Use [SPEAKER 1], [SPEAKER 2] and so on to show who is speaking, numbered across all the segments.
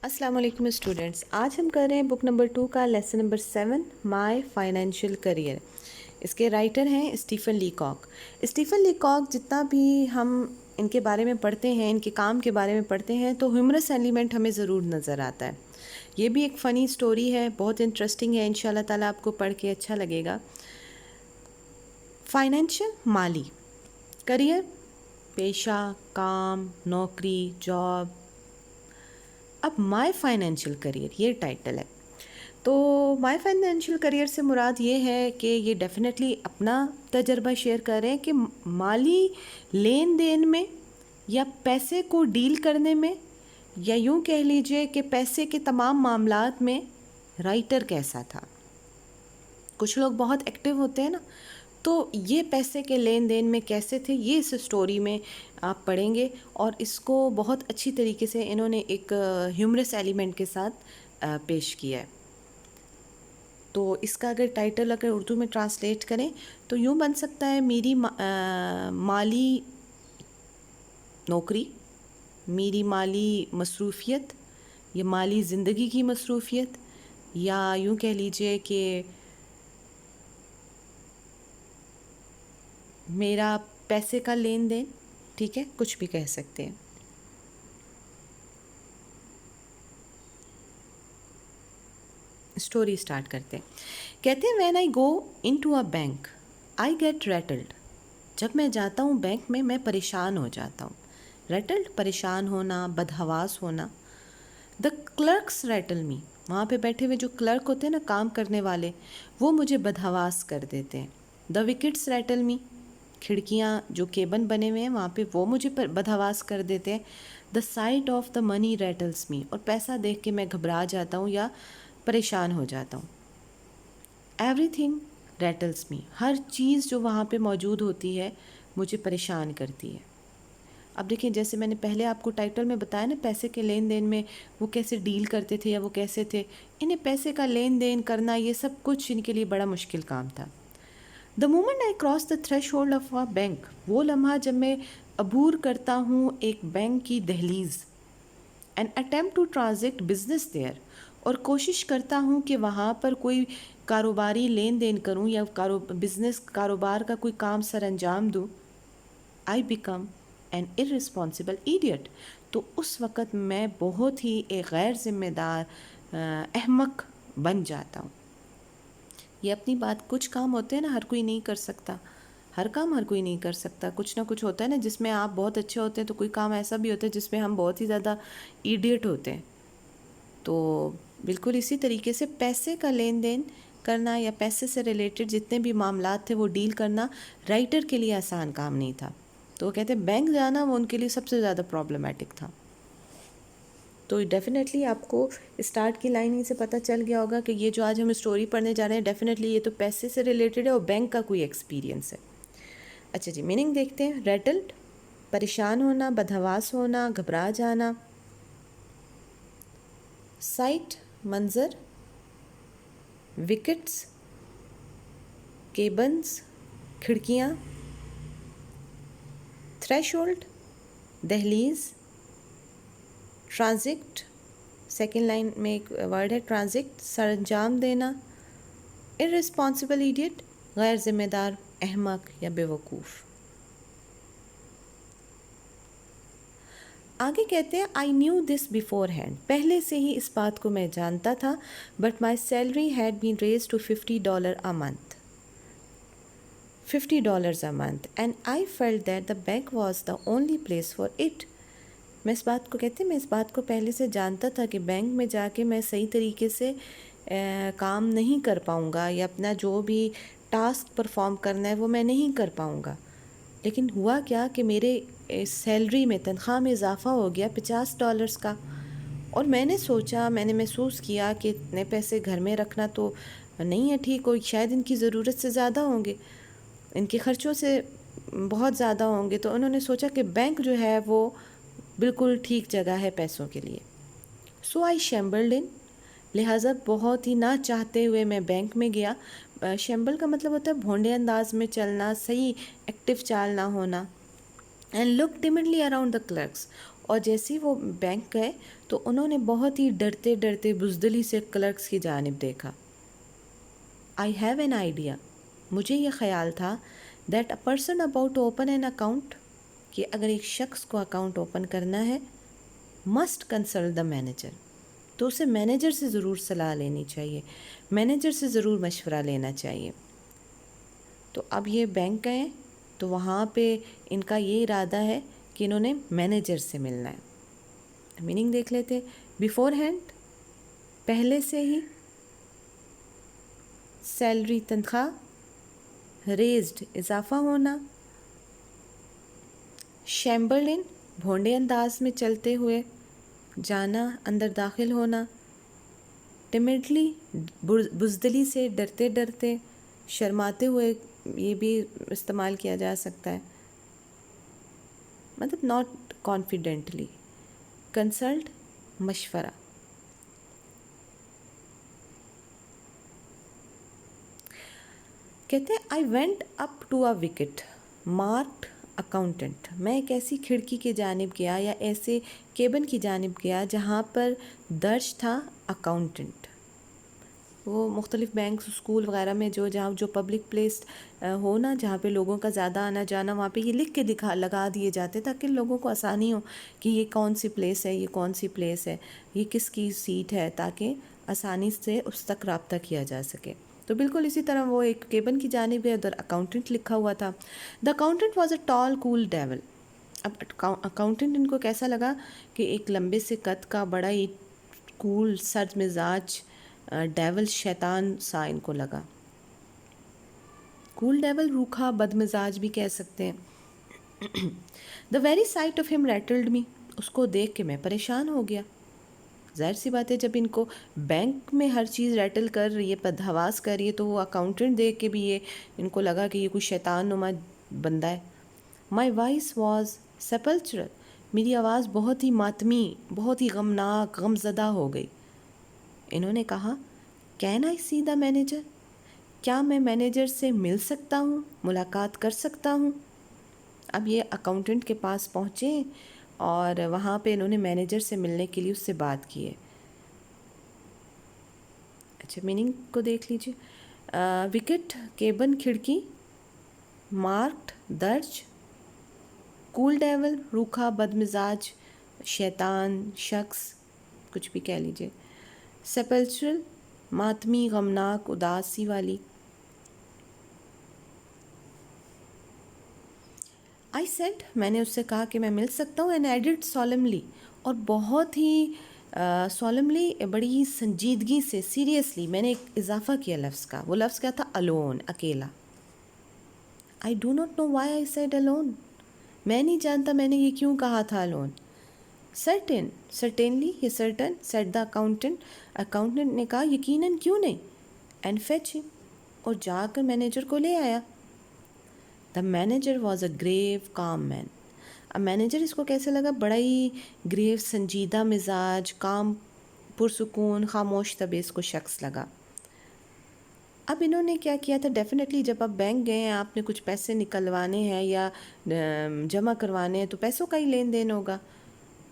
[SPEAKER 1] السلام علیکم اسٹوڈنٹس، آج ہم کر رہے ہیں بک نمبر 2 کا لیسن نمبر 7 مائی فائنینشیل کریئر۔ اس کے رائٹر ہیں اسٹیفن لیکاک۔ اسٹیفن لیکاک جتنا بھی ہم ان کے بارے میں پڑھتے ہیں، ان کے کام کے بارے میں پڑھتے ہیں، تو ہیومرس ایلیمنٹ ہمیں ضرور نظر آتا ہے۔ یہ بھی ایک فنی سٹوری ہے، بہت انٹرسٹنگ ہے، انشاءاللہ تعالیٰ آپ کو پڑھ کے اچھا لگے گا۔ فائنینشیل مالی کریئر، پیشہ، کام، نوکری، جاب۔ اب مائی فائنینشیل کریئر یہ ٹائٹل ہے، تو مائی فائنینشیل کریئر سے مراد یہ ہے کہ یہ ڈیفینیٹلی اپنا تجربہ شیئر کر رہے ہیں کہ مالی لین دین میں یا پیسے کو ڈیل کرنے میں، یا یوں کہہ لیجئے کہ پیسے کے تمام معاملات میں رائٹر کیسا تھا۔ کچھ لوگ بہت ایکٹیو ہوتے ہیں نا، تو یہ پیسے کے لین دین میں کیسے تھے، یہ اس سٹوری میں آپ پڑھیں گے، اور اس کو بہت اچھی طریقے سے انہوں نے ایک ہیومرس ایلیمنٹ کے ساتھ پیش کیا ہے۔ تو اس کا اگر ٹائٹل اگر اردو میں ٹرانسلیٹ کریں تو یوں بن سکتا ہے، میری مالی نوکری، میری مالی مصروفیت، یا مالی زندگی کی مصروفیت، یا یوں کہہ لیجئے کہ میرا پیسے کا لین دین، ٹھیک ہے، کچھ بھی کہہ سکتے ہیں۔ اسٹوری سٹارٹ کرتے ہیں۔ کہتے ہیں when I go into a bank I get rattled. جب میں جاتا ہوں بینک میں پریشان ہو جاتا ہوں۔ ریٹلڈ پریشان ہونا، بدحواس ہونا۔ دا کلرکس ریٹل می، وہاں پہ بیٹھے ہوئے جو کلرک ہوتے ہیں نا، کام کرنے والے، وہ مجھے بدحواس کر دیتے ہیں۔ دا وکٹس ریٹل می، کھڑکیاں جو کیبن بنے ہوئے ہیں وہاں پہ وہ مجھے بدحواس کر دیتے ہیں۔ دا سائٹ آف دا منی ریٹلس می، اور پیسہ دیکھ کے میں گھبرا جاتا ہوں یا پریشان ہو جاتا ہوں۔ ایوری تھنگ ریٹلس می، ہر چیز جو وہاں پہ موجود ہوتی ہے مجھے پریشان کرتی ہے۔ اب دیکھیں، جیسے میں نے پہلے آپ کو ٹائٹل میں بتایا نا، پیسے کے لین دین میں وہ کیسے ڈیل کرتے تھے یا وہ کیسے تھے، انہیں پیسے کا لین دین کرنا یہ سب کچھ ان کے لیے بڑا مشکل کام تھا۔ The moment I cross the threshold of a bank, وہ لمحہ جب میں عبور کرتا ہوں ایک بینک کی دہلیز۔ An attempt to transact business there, اور کوشش کرتا ہوں کہ وہاں پر کوئی کاروباری لین دین کروں یا بزنس کاروبار کا کوئی کام سر انجام دوں۔ آئی بیکم این ارسپانسبل ایڈیٹ، تو اس وقت میں بہت ہی ایک غیر ذمہ دار احمق بن جاتا ہوں۔ یہ اپنی بات، کچھ کام ہوتے ہیں نا ہر کوئی نہیں کر سکتا، ہر کام ہر کوئی نہیں کر سکتا، کچھ نہ کچھ ہوتا ہے نا جس میں آپ بہت اچھے ہوتے ہیں، تو کوئی کام ایسا بھی ہوتا ہے جس میں ہم بہت ہی زیادہ ایڈیٹ ہوتے ہیں۔ تو بالکل اسی طریقے سے پیسے کا لین دین کرنا یا پیسے سے ریلیٹڈ جتنے بھی معاملات تھے وہ ڈیل کرنا رائٹر کے لیے آسان کام نہیں تھا۔ تو وہ کہتے ہیں بینک جانا وہ ان کے لیے سب سے زیادہ پرابلمٹک تھا۔ تو ڈیفینیٹلی آپ کو اسٹارٹ کی لائن ہی سے پتہ چل گیا ہوگا کہ یہ جو آج ہم اسٹوری پڑھنے جا رہے ہیں ڈیفینیٹلی یہ تو پیسے سے ریلیٹڈ ہے اور بینک کا کوئی ایکسپیرینس ہے۔ اچھا جی، میننگ دیکھتے ہیں۔ ریٹلڈ، پریشان ہونا، بدحواس ہونا، گھبرا جانا۔ سائٹ، منظر۔ وکٹس، کیبنز، کھڑکیاں۔ تھریش ہولڈ، دہلیز۔ ٹرانزیکٹ، سیکنڈ لائن میں ایک ورڈ ہے ٹرانزیکٹ، سر انجام دینا۔ ارسپانسبل ایڈیٹ، غیر ذمہ دار احمق یا بیوقوف۔ آگے کہتے ہیں I knew this beforehand, پہلے سے ہی اس بات کو میں جانتا تھا، but my salary had been raise to $50 a month، $50 a month، and I felt that the bank was the only place for it. میں اس بات کو کہتے ہیں میں اس بات کو پہلے سے جانتا تھا کہ بینک میں جا کے میں صحیح طریقے سے کام نہیں کر پاؤں گا، یا اپنا جو بھی ٹاسک پرفارم کرنا ہے وہ میں نہیں کر پاؤں گا۔ لیکن ہوا کیا کہ میرے سیلری میں، تنخواہ میں اضافہ ہو گیا $50 کا، اور میں نے سوچا، میں نے محسوس کیا کہ اتنے پیسے گھر میں رکھنا تو نہیں ہے ٹھیک، اور شاید ان کی ضرورت سے زیادہ ہوں گے، ان کے خرچوں سے بہت زیادہ ہوں گے۔ تو انہوں نے سوچا کہ بینک جو ہے وہ بالکل ٹھیک جگہ ہے پیسوں کے لیے۔ سو آئی شیمبلڈ ان، لہٰذا بہت ہی نہ چاہتے ہوئے میں بینک میں گیا۔ شیمبل کا مطلب ہوتا ہے بھونڈے انداز میں چلنا، صحیح ایکٹیو چال نہ ہونا۔ And look timidly around the clerks, اور جیسے ہی وہ بینک گئے تو انہوں نے بہت ہی ڈرتے ڈرتے بزدلی سے کلرکس کی جانب دیکھا. I have an idea. مجھے یہ خیال تھا that a person about to open an account کہ اگر ایک شخص کو اکاؤنٹ اوپن کرنا ہے مسٹ کنسلٹ دا مینیجر. تو اسے مینیجر سے ضرور صلاح لینی چاہیے, مینیجر سے ضرور مشورہ لینا چاہیے. تو اب یہ بینک گئے تو وہاں پہ ان کا یہ ارادہ ہے کہ انہوں نے مینیجر سے ملنا ہے. میننگ دیکھ لیتے. بیفور ہینڈ, پہلے سے ہی, سیلری تنخواہ, ریزڈ اضافہ ہونا, شیمبرڈ ان بھونڈے انداز میں چلتے ہوئے جانا, اندر داخل ہونا, ٹمڈلی بزدلی سے ڈرتے ڈرتے, شرماتے ہوئے یہ بھی استعمال کیا جا سکتا ہے, مطلب ناٹ کانفیڈنٹلی. کنسلٹ مشورہ. کہتے ہیں I went up to a wicket marked accountant. میں ایک ایسی کھڑکی کی جانب گیا یا ایسے کیبن کی جانب گیا جہاں پر درج تھا اکاؤنٹنٹ. وہ مختلف بینکس, اسکول وغیرہ میں جہاں جو پبلک پلیس ہو نا, جہاں پہ لوگوں کا زیادہ آنا جانا, وہاں پہ یہ لکھ کے لگا دیے جاتے تاکہ لوگوں کو آسانی ہو کہ یہ کون سی پلیس ہے, یہ کون سی پلیس ہے, یہ کس کی سیٹ ہے, تاکہ آسانی سے اس تک رابطہ کیا جا سکے. تو بالکل اسی طرح وہ ایک کیبن کی جانب ہے, ادھر اکاؤنٹنٹ لکھا ہوا تھا. The accountant was a tall cool devil. اب اکاؤنٹنٹ ان کو کیسا لگا کہ ایک لمبے سے قد کا بڑا ہی کول سرد مزاج ڈیول, شیطان سا ان کو لگا. کول ڈیول, روکھا بد مزاج بھی کہہ سکتے ہیں. دا ویری سائٹ آف ہم ریٹلڈ می. اس کو دیکھ کے میں پریشان ہو گیا. ظاہر سی بات ہے جب ان کو بینک میں ہر چیز ریٹل کر رہی ہے, بدحواس کر رہی ہے, تو وہ اکاؤنٹنٹ دیکھ کے بھی یہ ان کو لگا کہ یہ کوئی شیطان نما بندہ ہے. My voice was sepulchral. میری آواز بہت ہی ماتمی, بہت ہی غمناک, غمزدہ ہو گئی. انہوں نے کہا can I C the manager. کیا میں مینیجر سے مل سکتا ہوں, ملاقات کر سکتا ہوں. اب یہ اکاؤنٹنٹ کے پاس پہنچے اور وہاں پہ انہوں نے مینیجر سے ملنے کے لیے اس سے بات کی ہے. اچھا میننگ کو دیکھ لیجیے. وکٹ کیبن کھڑکی, مارکڈ درج, کول ڈیول روکھا بد مزاج شیطان شخص کچھ بھی کہہ لیجیے, سیپلچرل ماتمی غمناک اداسی والی. آئی سیڈ میں نے اس سے کہا کہ میں مل سکتا ہوں. اینڈ ایڈڈ سولملی, اور بہت ہی سولملی, بڑی ہی سنجیدگی سے, سیریسلی میں نے ایک اضافہ کیا لفظ کا. وہ لفظ کیا تھا؟ الون, اکیلا. I do not know why I said alone. میں نہیں جانتا میں نے یہ کیوں کہا تھا الون. سرٹن, سرٹینلی, یہ certain, said the accountant. Accountant نے کہا یقیناً کیوں نہیں. اینڈ فیچ ہم, اور جا کر مینیجر کو لے آیا. دا مینیجر واز اے گریو کام مین. اب مینیجر اس کو کیسے لگا؟ بڑا ہی گریو, سنجیدہ مزاج, کام, پرسکون, خاموش طبیعت کو شخص لگا. اب انہوں نے کیا کیا تھا؟ ڈیفینیٹلی جب آپ بینک گئے ہیں, آپ نے کچھ پیسے نکلوانے ہیں یا جمع کروانے ہیں, تو پیسوں کا ہی لین دین ہوگا.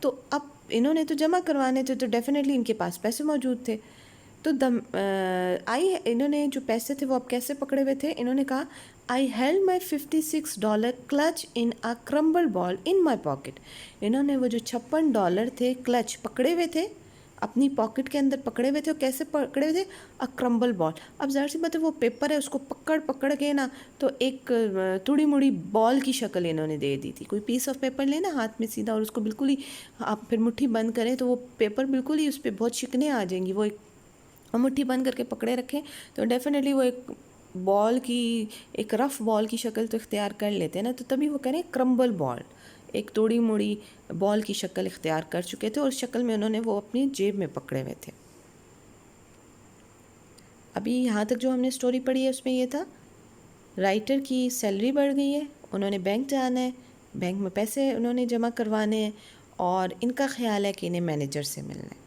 [SPEAKER 1] تو اب انہوں نے تو جمع کروانے تھے, تو ڈیفینیٹلی ان کے پاس پیسے موجود تھے. تو انہوں نے جو پیسے تھے وہ اب کیسے پکڑے ہوئے تھے؟ انہوں نے کہا I held my $56 clutch in a crumble ball in my pocket. انہوں نے وہ جو $56 تھے کلچ پکڑے ہوئے تھے, اپنی پاکٹ کے اندر پکڑے ہوئے تھے. اور کیسے پکڑے ہوئے تھے؟ کرمبل بال. اب ظاہر سی بات ہے وہ پیپر ہے, اس کو پکڑ کے نا تو ایک تھوڑی موڑی بال کی شکل انہوں نے دے دی تھی. کوئی پیس آف پیپر لیں نا ہاتھ میں سیدھا, اور اس کو بالکل ہی آپ پھر مٹھی بند کریں تو وہ پیپر بالکل ہی اس پہ بہت شکنیں آ جائیں گی. وہ ایک مٹھی بند کر کے پکڑے رکھیں تو ڈیفینیٹلی وہ ایک بال کی, ایک رف بال کی شکل تو اختیار کر لیتے ہیں نا. تو تبھی وہ کریں کرمبل بال, ایک توڑی موڑی بال کی شکل اختیار کر چکے تھے, اور اس شکل میں انہوں نے وہ اپنی جیب میں پکڑے ہوئے تھے. ابھی یہاں تک جو ہم نے سٹوری پڑھی ہے اس میں یہ تھا, رائٹر کی سیلری بڑھ گئی ہے, انہوں نے بینک جانا ہے, بینک میں پیسے انہوں نے جمع کروانے ہیں, اور ان کا خیال ہے کہ انہیں مینیجر سے ملنا ہے.